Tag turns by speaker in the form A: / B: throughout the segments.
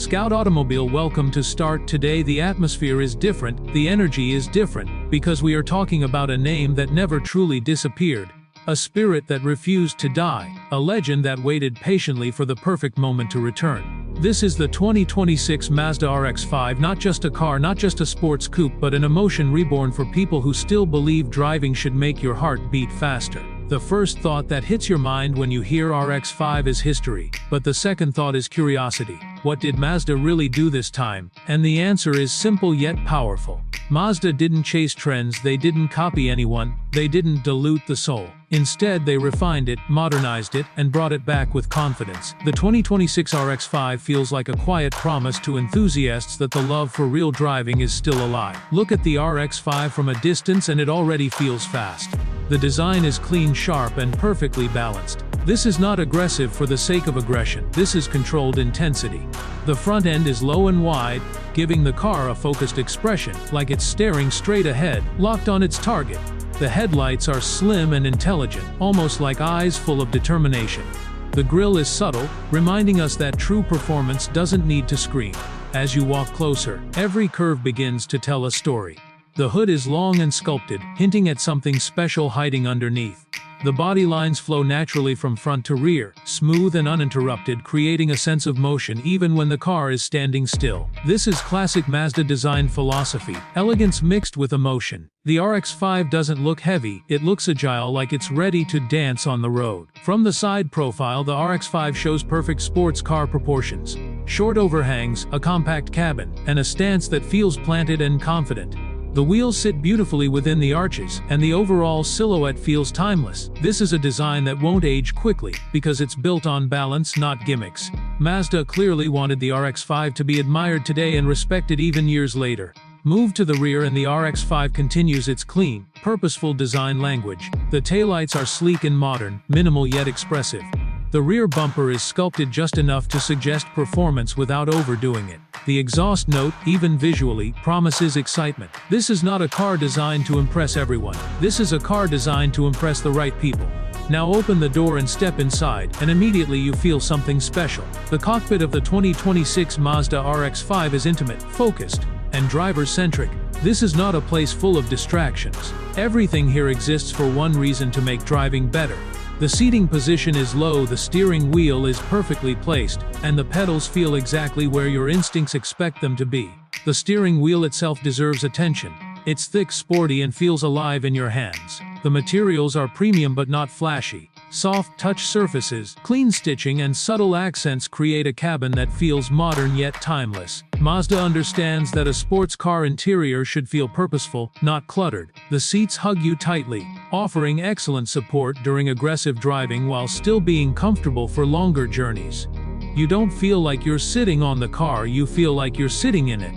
A: Scout Automobile, welcome to Start. Today the atmosphere is different, the energy is different, because we are talking about a name that never truly disappeared. A spirit that refused to die, a legend that waited patiently for the perfect moment to return. This is the 2026 Mazda RX-5, not just a car, not just a sports coupe, but an emotion reborn for people who still believe driving should make your heart beat faster. The first thought that hits your mind when you hear RX-5 is history, but the second thought is curiosity. What did Mazda really do this time? And the answer is simple yet powerful. Mazda didn't chase trends, they didn't copy anyone, they didn't dilute the soul. Instead, they refined it, modernized it, and brought it back with confidence. The 2026 RX-5 feels like a quiet promise to enthusiasts that the love for real driving is still alive. Look at the RX-5 from a distance and it already feels fast. The design is clean, sharp, and perfectly balanced. This is not aggressive for the sake of aggression, this is controlled intensity. The front end is low and wide, giving the car a focused expression, like it's staring straight ahead, locked on its target. The headlights are slim and intelligent, almost like eyes full of determination. The grille is subtle, reminding us that true performance doesn't need to scream. As you walk closer, every curve begins to tell a story. The hood is long and sculpted, hinting at something special hiding underneath. The body lines flow naturally from front to rear, smooth and uninterrupted, creating a sense of motion even when the car is standing still. This is classic Mazda design philosophy, elegance mixed with emotion. The RX-5 doesn't look heavy, it looks agile, like it's ready to dance on the road. From the side profile, the RX-5 shows perfect sports car proportions. Short overhangs, a compact cabin, and a stance that feels planted and confident. The wheels sit beautifully within the arches, and the overall silhouette feels timeless. This is a design that won't age quickly, because it's built on balance, not gimmicks. Mazda clearly wanted the RX-5 to be admired today and respected even years later. Move to the rear and the RX-5 continues its clean, purposeful design language. The taillights are sleek and modern, minimal yet expressive. The rear bumper is sculpted just enough to suggest performance without overdoing it. The exhaust note, even visually, promises excitement. This is not a car designed to impress everyone. This is a car designed to impress the right people. Now open the door and step inside, and immediately you feel something special. The cockpit of the 2026 Mazda RX-5 is intimate, focused, and driver-centric. This is not a place full of distractions. Everything here exists for one reason: to make driving better. The seating position is low, the steering wheel is perfectly placed, and the pedals feel exactly where your instincts expect them to be. The steering wheel itself deserves attention. It's thick, sporty, and feels alive in your hands. The materials are premium but not flashy. Soft touch surfaces, clean stitching, and subtle accents create a cabin that feels modern yet timeless. Mazda understands that a sports car interior should feel purposeful, not cluttered. The seats hug you tightly, offering excellent support during aggressive driving while still being comfortable for longer journeys. You don't feel like you're sitting on the car, you feel like you're sitting in it.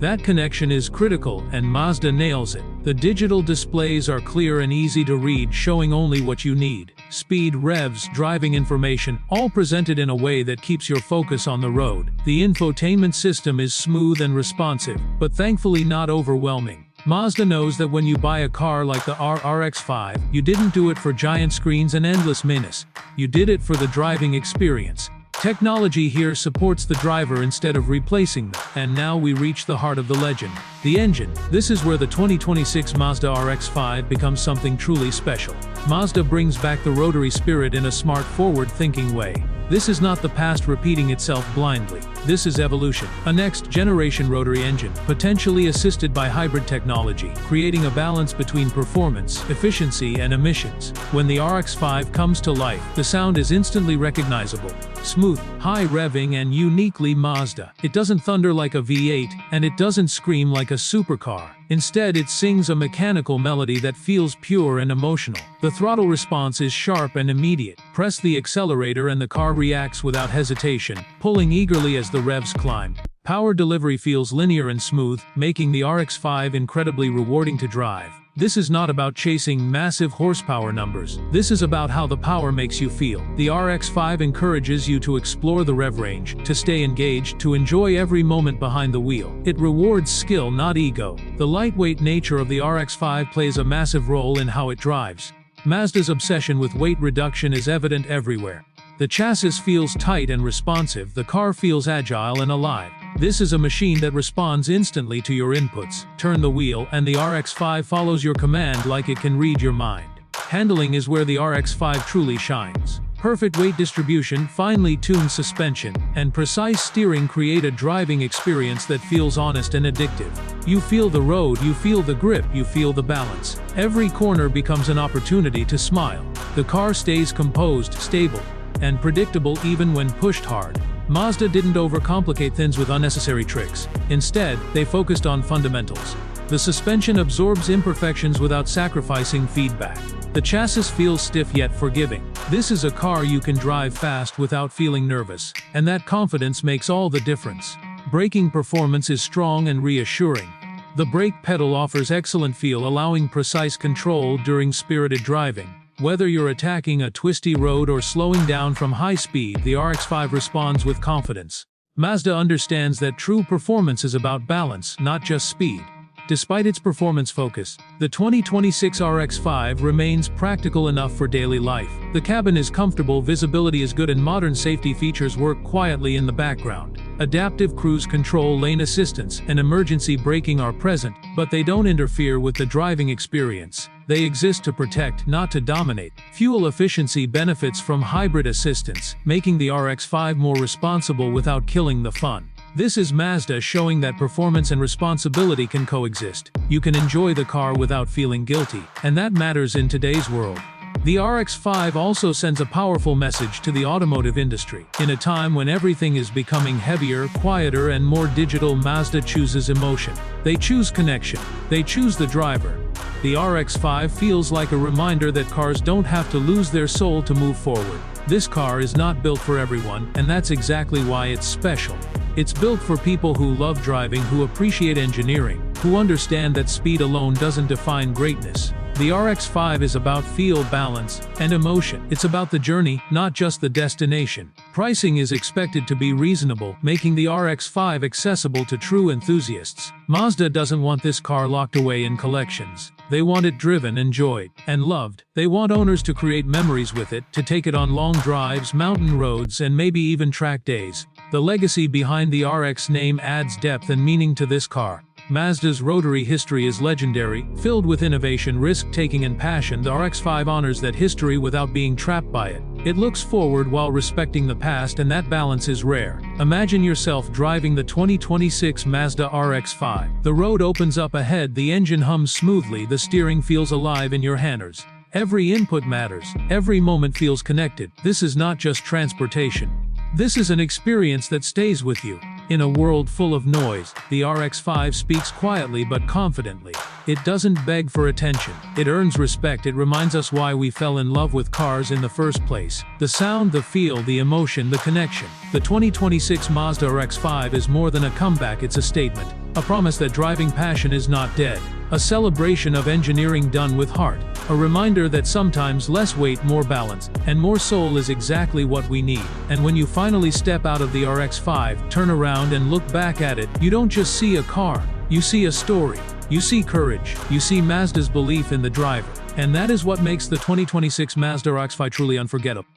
A: That connection is critical, and Mazda nails it. The digital displays are clear and easy to read, showing only what you need. Speed, revs, driving information, all presented in a way that keeps your focus on the road. The infotainment system is smooth and responsive, but thankfully not overwhelming. Mazda knows that when you buy a car like the RX-5, you didn't do it for giant screens and endless menus. You did it for the driving experience. Technology here supports the driver instead of replacing them. And now we reach the heart of the legend, the engine. This is where the 2026 Mazda RX-5 becomes something truly special. Mazda brings back the Rotary spirit in a smart, forward-thinking way. This is not the past repeating itself blindly. This is evolution. A next-generation rotary engine, potentially assisted by hybrid technology, creating a balance between performance, efficiency, and emissions. When the RX-5 comes to life, the sound is instantly recognizable. Smooth, high revving, and uniquely Mazda. It doesn't thunder like a V8, and it doesn't scream like a supercar. Instead, it sings a mechanical melody that feels pure and emotional. The throttle response is sharp and immediate. Press the accelerator and the car reacts without hesitation, pulling eagerly as the revs climb. Power delivery feels linear and smooth, making the RX-5 incredibly rewarding to drive. This is not about chasing massive horsepower numbers. This is about how the power makes you feel. The RX-5 encourages you to explore the rev range, to stay engaged, to enjoy every moment behind the wheel. It rewards skill, not ego. The lightweight nature of the RX-5 plays a massive role in how it drives. Mazda's obsession with weight reduction is evident everywhere. The chassis feels tight and responsive, the car feels agile and alive. This is a machine that responds instantly to your inputs. Turn the wheel, and the RX-5 follows your command like it can read your mind. Handling is where the RX-5 truly shines. Perfect weight distribution, finely tuned suspension, and precise steering create a driving experience that feels honest and addictive. You feel the road, you feel the grip, you feel the balance. Every corner becomes an opportunity to smile. The car stays composed, stable, and predictable even when pushed hard. Mazda didn't overcomplicate things with unnecessary tricks. Instead, they focused on fundamentals. The suspension absorbs imperfections without sacrificing feedback. The chassis feels stiff yet forgiving. This is a car you can drive fast without feeling nervous, and that confidence makes all the difference. Braking performance is strong and reassuring. The brake pedal offers excellent feel, allowing precise control during spirited driving. Whether you're attacking a twisty road or slowing down from high speed, the RX-5 responds with confidence. Mazda understands that true performance is about balance, not just speed. Despite its performance focus, the 2026 RX-5 remains practical enough for daily life. The cabin is comfortable, visibility is good, and modern safety features work quietly in the background. Adaptive cruise control, lane assistance, and emergency braking are present, but they don't interfere with the driving experience. They exist to protect, not to dominate. Fuel efficiency benefits from hybrid assistance, making the RX-5 more responsible without killing the fun. This is Mazda showing that performance and responsibility can coexist. You can enjoy the car without feeling guilty, and that matters in today's world. The RX-5 also sends a powerful message to the automotive industry. In a time when everything is becoming heavier, quieter, and more digital, Mazda chooses emotion. They choose connection. They choose the driver. The RX-5 feels like a reminder that cars don't have to lose their soul to move forward. This car is not built for everyone, and that's exactly why it's special. It's built for people who love driving, who appreciate engineering, who understand that speed alone doesn't define greatness. The RX-5 is about feel, balance, and emotion. It's about the journey, not just the destination. Pricing is expected to be reasonable, making the RX-5 accessible to true enthusiasts. Mazda doesn't want this car locked away in collections. They want it driven, enjoyed, and loved. They want owners to create memories with it, to take it on long drives, mountain roads, and maybe even track days. The legacy behind the RX name adds depth and meaning to this car. Mazda's Rotary history is legendary, filled with innovation, risk-taking, and passion. The RX-5 honors that history without being trapped by it. It looks forward while respecting the past, and that balance is rare. Imagine yourself driving the 2026 Mazda RX-5. The road opens up ahead, the engine hums smoothly, the steering feels alive in your hands. Every input matters. Every moment feels connected. This is not just transportation. This is an experience that stays with you. In a world full of noise, the RX-5 speaks quietly but confidently. It doesn't beg for attention. It earns respect. It reminds us why we fell in love with cars in the first place. The sound, the feel, the emotion, the connection. The 2026 Mazda RX-5 is more than a comeback, it's a statement. A promise that driving passion is not dead. A celebration of engineering done with heart. A reminder that sometimes less weight, more balance, and more soul is exactly what we need. And when you finally step out of the RX-5, turn around and look back at it, you don't just see a car. You see a story. You see courage. You see Mazda's belief in the driver. And that is what makes the 2026 Mazda RX-5 truly unforgettable.